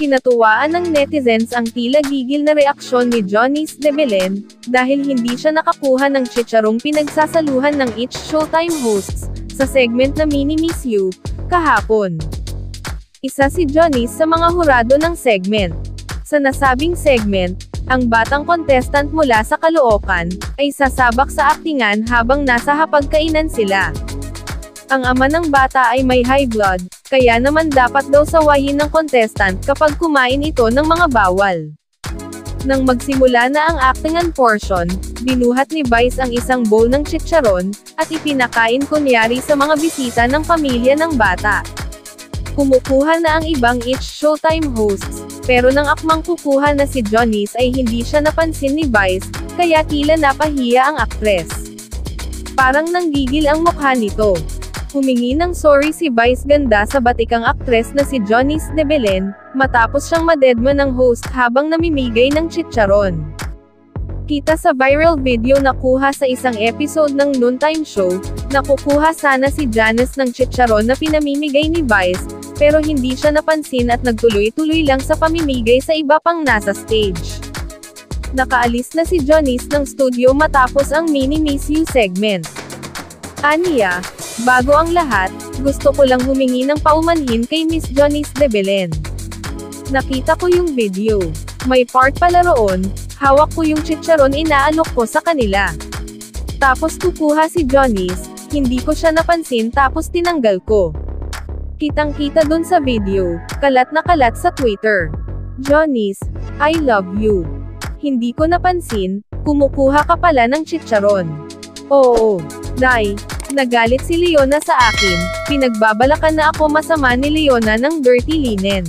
Kinatuwaan ng netizens ang tila gigil na reaksyon ni Johnny's de Belen, dahil hindi siya nakakuha ng chicharong pinagsasaluhan ng each Showtime hosts, sa segment na Mini Miss You, kahapon. Isa si Johnny sa mga hurado ng segment. Sa nasabing segment, ang batang contestant mula sa Caloocan, ay sasabak sa aktingan habang nasa hapagkainan sila. Ang ama ng bata ay may high blood, kaya naman dapat daw sawayin ng contestant kapag kumain ito ng mga bawal. Nang magsimula na ang actingan portion, binuhat ni Vice ang isang bowl ng chicharon, at ipinakain kunyari sa mga bisita ng pamilya ng bata. Kumukuha na ang ibang each Showtime hosts, pero nang akmang kukuha na si Johnny's ay hindi siya napansin ni Vice, kaya tila napahiya ang aktres. Parang nanggigil ang mukha nito. Humingi ng sorry si Vice Ganda sa batikang aktres na si Johnny's de Belen, matapos siyang madedma ng host habang namimigay ng chicharon. Kita sa viral video na kuha sa isang episode ng Noontime Show, nakukuha sana si Janice ng chicharon na pinamimigay ni Vice, pero hindi siya napansin at nagtuloy-tuloy lang sa pamimigay sa iba pang nasa stage. Nakaalis na si Johnny's ng studio matapos ang Mini Miss You segment. Aniya, bago ang lahat, gusto ko lang humingi ng paumanhin kay Miss Johnny's de Belen. Nakita ko yung video. May part pala roon, hawak ko yung chicharon inaalok ko sa kanila. Tapos kukuha si Johnny's, hindi ko siya napansin tapos tinanggal ko. Kitang-kita dun sa video, kalat na kalat sa Twitter. Johnny's, I love you. Hindi ko napansin, kumukuha ka pala ng chicharon. Oo, Day. Nagalit si Leona sa akin, pinagbabalakan na ako masama ni Leona ng dirty linen.